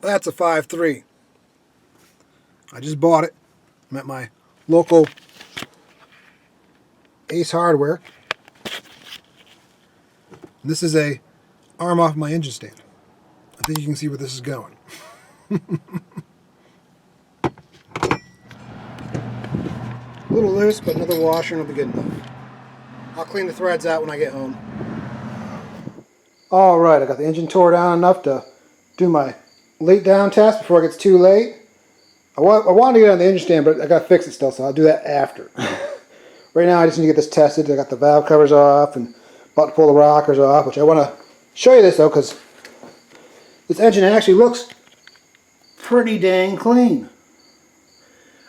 That's a 5.3. I just bought it. I'm at my local Ace Hardware. And this is a arm off my engine stand. I think you can see where this is going. A little loose, but another washer and it'll be good enough. I'll clean the threads out when I get home. Alright, I got the engine tore down enough to do my Leakdown test before it gets too late. I wanted to get on the engine stand, but I got to fix it still, so I'll do that after. Right now I just need to get this tested. I got the valve covers off and about to pull the rockers off, which I want to show you this though, because this engine actually looks pretty dang clean.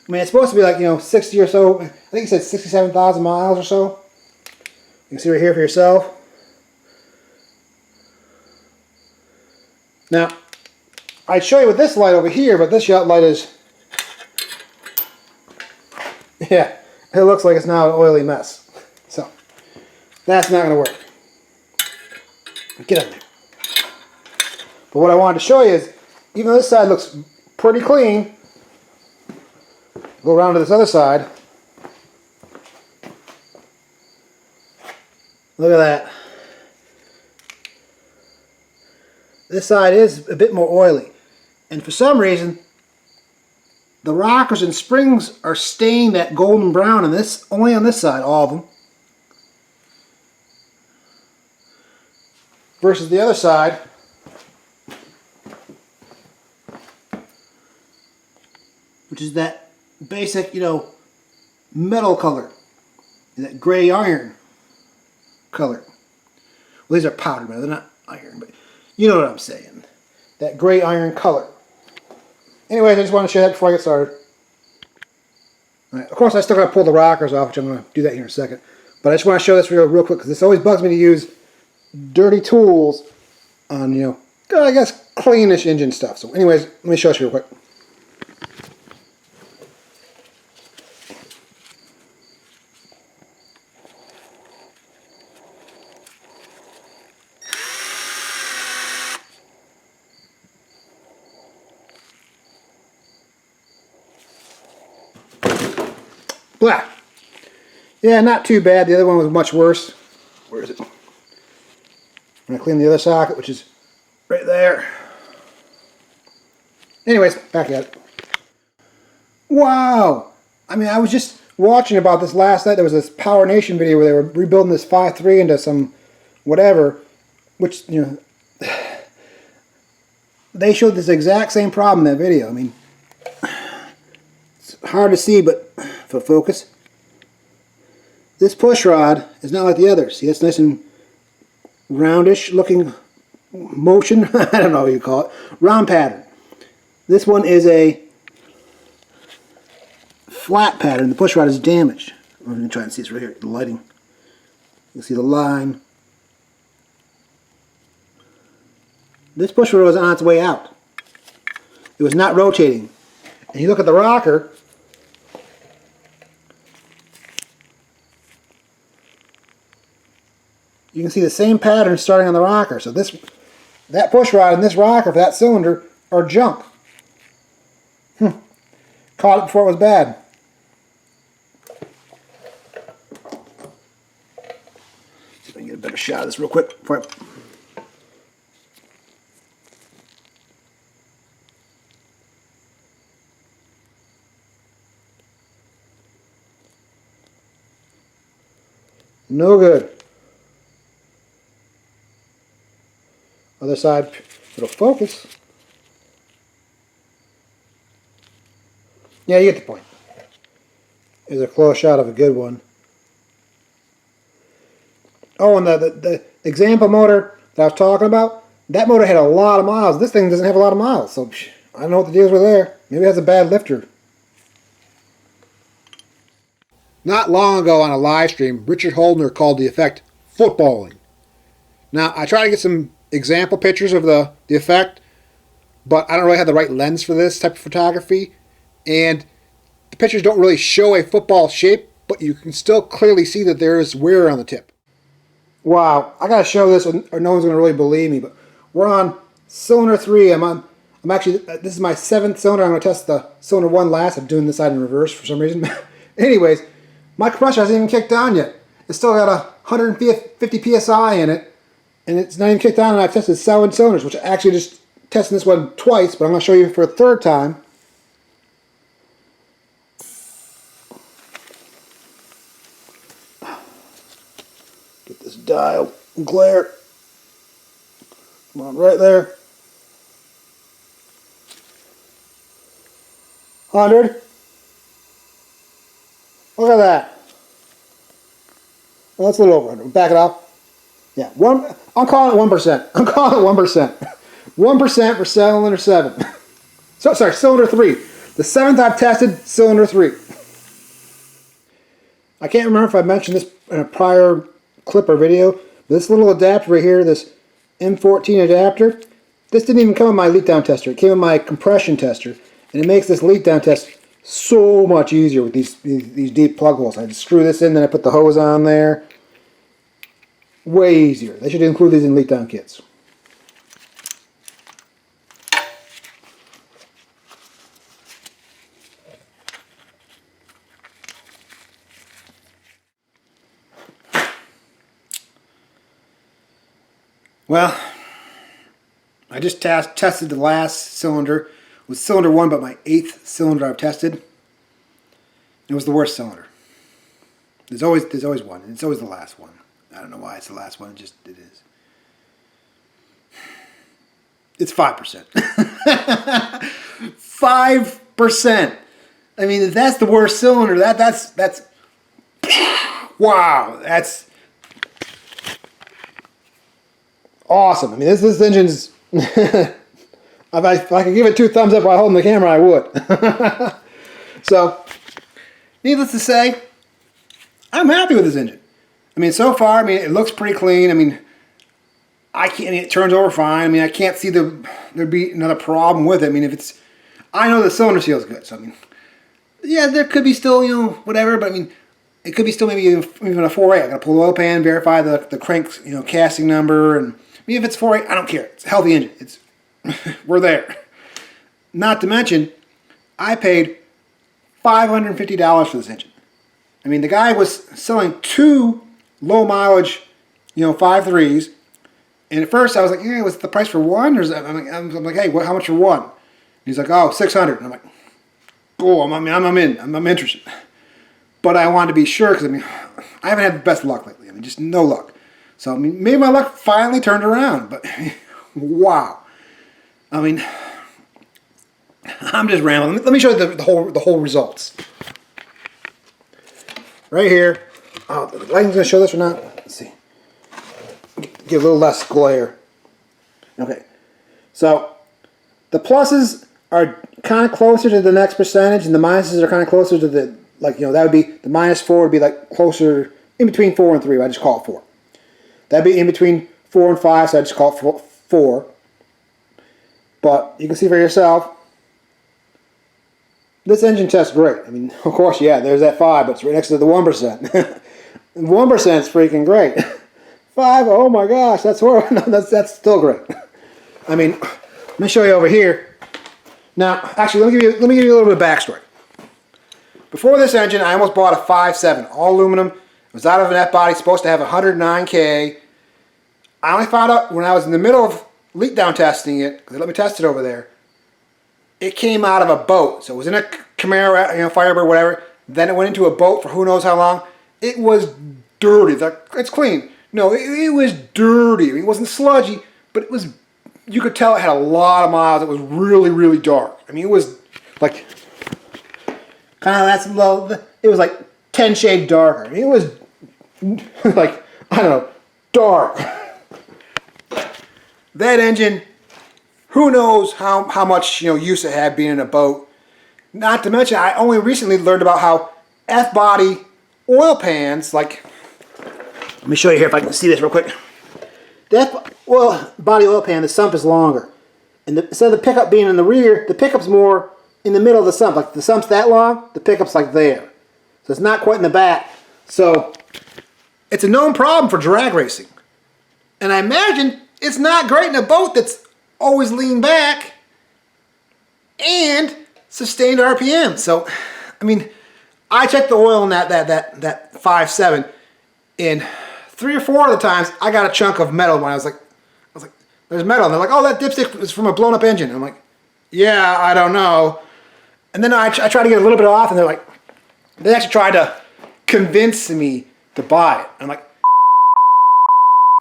I mean, it's supposed to be like, 60 or so, I think he said 67,000 miles or so. You can see right here for yourself. Now, I'd show you with this light over here, but this light is, yeah, it looks like it's now an oily mess. So, that's not going to work. Get in there. But what I wanted to show you is, even though this side looks pretty clean, go around to this other side. Look at that. This side is a bit more oily. And for some reason, the rockers and springs are staying that golden brown on this, only on this side, all of them. Versus the other side, which is that basic, metal color. That gray iron color. Well, these are powder metal, they're not iron, but you know what I'm saying. That gray iron color. Anyways, I just want to show you that before I get started. Alright, of course, I still got to pull the rockers off, which I'm going to do that here in a second. But I just want to show this real quick, because this always bugs me to use dirty tools on, I guess, cleanish engine stuff. So anyways, let me show this real quick. Blah. Yeah, not too bad. The other one was much worse. Where is it? I'm going to clean the other socket, which is right there. Anyways, back at it. Wow! I mean, I was just watching about this last night. There was this Power Nation video where they were rebuilding this 5.3 into some whatever, which, they showed this exact same problem in that video. I mean, it's hard to see, but for focus, this push rod is not like the others. See, it's nice and roundish looking motion. I don't know what you call it. Round pattern. This one is a flat pattern. The push rod is damaged. I'm going to try and see this right here. The lighting. You can see the line. This push rod was on its way out. It was not rotating. And you look at the rocker. You can see the same pattern starting on the rocker. So that push rod and this rocker for that cylinder are junk. Caught it before it was bad. See if I can get a better shot of this real quick. No good. Other side, it'll focus. Yeah, you get the point. Here's a close shot of a good one. Oh, and the example motor that I was talking about, that motor had a lot of miles. This thing doesn't have a lot of miles, so I don't know what the deals were there. Maybe it has a bad lifter. Not long ago on a live stream, Richard Holdner called the effect footballing. Now, I try to get some example pictures of the effect, but I don't really have the right lens for this type of photography, and the pictures don't really show a football shape, but you can still clearly see that there is wear on the tip. Wow, I gotta show this or no one's gonna really believe me, but we're on cylinder 3. I'm I'm actually, this is my 7th cylinder. I'm going to test the cylinder 1 last. I'm doing this side in reverse for some reason. Anyways, my compressor hasn't even kicked on yet. It's still got 150 psi in it, and it's not even kicked on, and I've tested 7 cylinders, which I actually just tested this one twice, but I'm going to show you for a 3rd time. Get this dial glare. Come on, right there. 100. Look at that. Well, that's a little over 100. Back it off. Yeah, I'm calling it 1%. I'm calling it 1%. 1% for cylinder 7. So sorry, cylinder 3. The 7th I've tested, cylinder 3. I can't remember if I mentioned this in a prior clip or video, but this little adapter right here, this M14 adapter, this didn't even come in my leak down tester. It came in my compression tester, and it makes this leak down test so much easier with these deep plug holes. I just screw this in, then I put the hose on there. Way easier. They should include these in leak down kits. Well, I just tested the last cylinder with cylinder 1, but my 8th cylinder I've tested. It was the worst cylinder. There's always one, and it's always the last one. I don't know why it's the last one. It is. It's 5%. 5%. I mean, if that's the worst cylinder, that's wow. That's awesome. I mean, this engine's. If I could give it 2 thumbs up while holding the camera, I would. So, needless to say, I'm happy with this engine. I mean, so far, I mean, it looks pretty clean. I mean, it turns over fine. I mean, I can't see there'd be another problem with it. I mean, I know the cylinder seal is good. So, I mean, yeah, there could be still, whatever, but I mean, it could be still maybe even a 4.8. I got to pull the oil pan, verify the crank, casting number, and I mean, if it's 4.8, I don't care. It's a healthy engine. We're there. Not to mention, I paid $550 for this engine. I mean, the guy was selling 2 low mileage, 5.3s, and at first I was like, yeah, was the price for one? Or is that, I'm like, hey, how much for one? And he's like, oh, $600. And I'm like, cool, I'm in. I'm interested. But I wanted to be sure because, I mean, I haven't had the best luck lately. I mean, just no luck. So, I mean, maybe my luck finally turned around. But, wow. I mean, I'm just rambling. Let me show you the whole results. Right here. Oh, the lighting's going to show this or not? Let's see. Get a little less glare. Okay. So, the pluses are kind of closer to the next percentage, and the minuses are kind of closer to the, that would be, the -4 would be like closer, in between 4 and 3, I just call it 4. That'd be in between 4 and 5, so I just call it 4. But you can see for yourself, this engine tests great. I mean, of course, yeah, there's that 5, but it's right next to the 1%. 1% is freaking great. 5, oh my gosh, that's horrible. No, that's still great. I mean, let me show you over here. Now, actually, let me give you a little bit of backstory. Before this engine, I almost bought a 5.7, all aluminum. It was out of an F-body, supposed to have 109K. I only found out when I was in the middle of leak down testing it, because they let me test it over there. It came out of a boat. So it was in a Camaro, Firebird, whatever. Then it went into a boat for who knows how long. It was dirty. It's clean. No, it was dirty. I mean, it wasn't sludgy, but it was, you could tell it had a lot of miles. It was really, really dark. I mean, it was like, it was like 10 shades darker. I mean, it was like, I don't know, dark. That engine, who knows how much use it had being in a boat. Not to mention, I only recently learned about how F-body oil pans, like, let me show you here if I can see this real quick. The F-body oil pan, the sump is longer. And instead of the pickup being in the rear, the pickup's more in the middle of the sump. Like the sump's that long, the pickup's like there. So it's not quite in the back. So it's a known problem for drag racing. And I imagine it's not great in a boat that's always leaned back. and sustained RPM. So, I mean, I checked the oil in that 5.7, and 3 or 4 of the times I got a chunk of metal when I was like, there's metal. And they're like, oh, that dipstick is from a blown up engine. And I'm like, yeah, I don't know. And then I try to get a little bit off, and they're like, they actually tried to convince me to buy it. I'm like,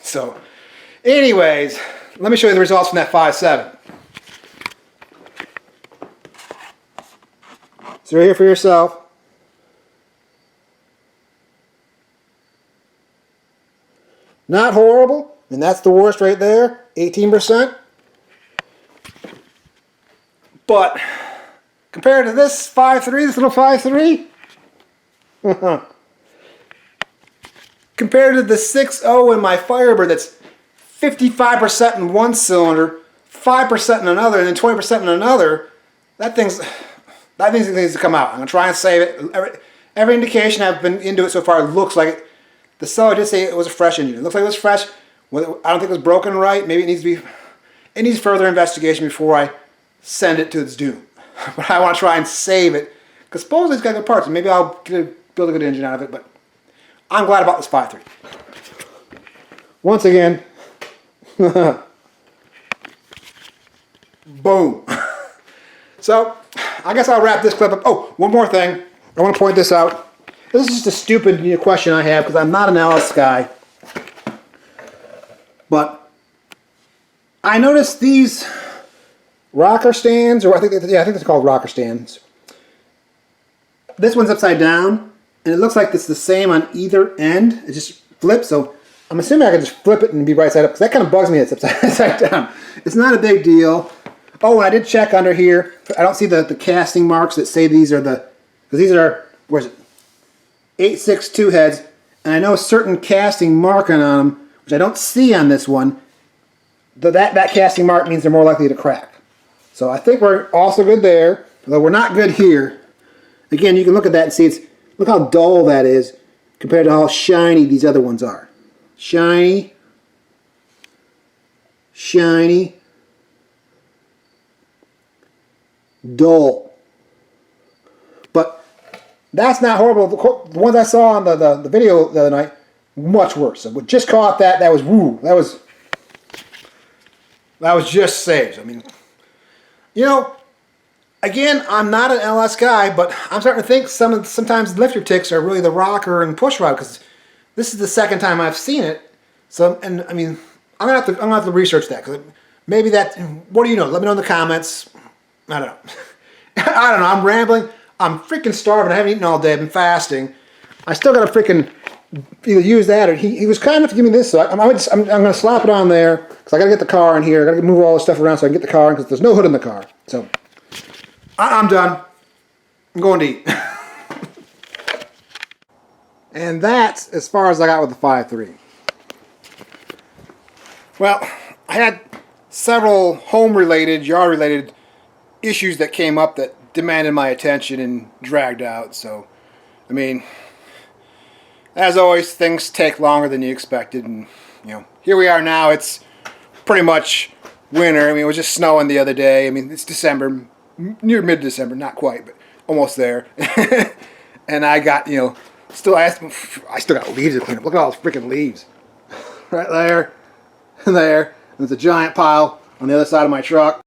so anyways, let me show you the results from that 5.7. So right here for yourself. Not horrible, and that's the worst right there, 18%. But compared to this 5.3, this little 5.3, compared to the 6.0 in my Firebird that's 55% in one cylinder, 5% in another, and then 20% in another, that thing needs to come out. I'm going to try and save it. Every indication I've been into it so far looks like it. The seller did say it was a fresh engine. It looks like it was fresh. I don't think it was broken right. Maybe it needs further investigation before I send it to its doom. But I want to try and save it, because supposedly it's got good parts, and maybe I'll build a good engine out of it. But I'm glad about this 5.3. Once again, boom. So I guess I'll wrap this clip up. Oh, one more thing. I want to point this out. This is just a stupid question I have, because I'm not an LS guy. But I noticed these rocker stands, or I think they're called rocker stands. This one's upside down, and it looks like it's the same on either end. It just flips, so I'm assuming I can just flip it and be right side up, because that kind of bugs me that it's upside down. It's not a big deal. Oh, and I did check under here. I don't see the casting marks that say these are because these are, where's it? 862 heads, and I know a certain casting marking on them, which I don't see on this one. That casting mark means they're more likely to crack. So I think we're also good there, although we're not good here. Again, you can look at that and see look how dull that is compared to how shiny these other ones are. Shiny, shiny, dull. But that's not horrible. The ones I saw on the video the other night, much worse. So we just caught that. That was woo. That was just saves. I mean, you know, again, I'm not an LS guy, but I'm starting to think sometimes lifter ticks are really the rocker and push rod, because this is the second time I've seen it. So, and I mean, I'm gonna have to research that, because maybe that. What do you know? Let me know in the comments. I don't know. I don't know. I'm rambling. I'm freaking starving. I haven't eaten all day. I've been fasting. I still got to freaking either use that, or he was kind enough to give me this, so I'm going to slap it on there, because I got to get the car in here. I got to move all this stuff around so I can get the car in, because there's no hood in the car. So I'm done. I'm going to eat. And that's as far as I got with the 5.3. Well, I had several home-related, yard-related issues that came up that demanded my attention and dragged out. So, I mean, as always, things take longer than you expected, and you know, here we are now. It's pretty much winter. I mean, it was just snowing the other day. I mean, it's December, near mid-December, not quite, but almost there. And I got, you know, I still got leaves to clean up. Look at all those freaking leaves, right there, and there. There's a giant pile on the other side of my truck.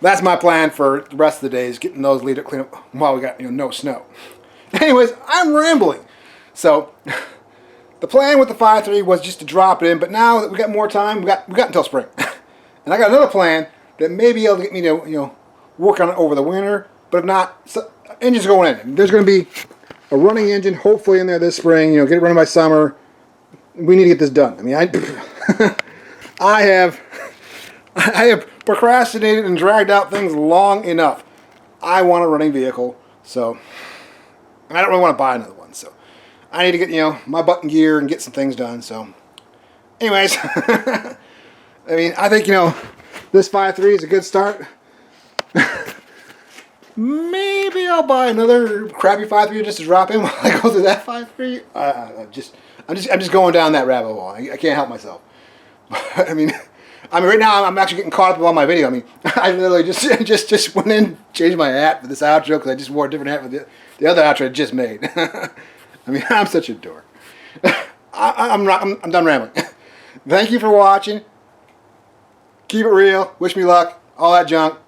That's my plan for the rest of the day, is getting those leaves to clean up while we got, you know, no snow. Anyways, I'm rambling. So the plan with the 5.3 was just to drop it in, but now that we got more time, we got until spring. And I got another plan that may be able to get me to, you know, work on it over the winter. But if not, so, engine's going in. There's going to be a running engine hopefully in there this spring. You know, get it running by summer. We need to get this done. I mean, I have procrastinated and dragged out things long enough. I want a running vehicle, so I don't really want to buy another one. So I need to get, you know, my butt in gear and get some things done. So, anyways, I mean, I think, you know, this 5.3 is a good start. Maybe I'll buy another crappy 5.3 just to drop in while I go through that 5.3. I'm just going down that rabbit hole. I can't help myself. I mean, I mean, right now I'm actually getting caught up on my video. I mean, I literally just went in, changed my hat for this outro because I just wore a different hat for the other outro I just made. I mean, I'm such a dork. I'm done rambling. Thank you for watching. Keep it real. Wish me luck. All that junk.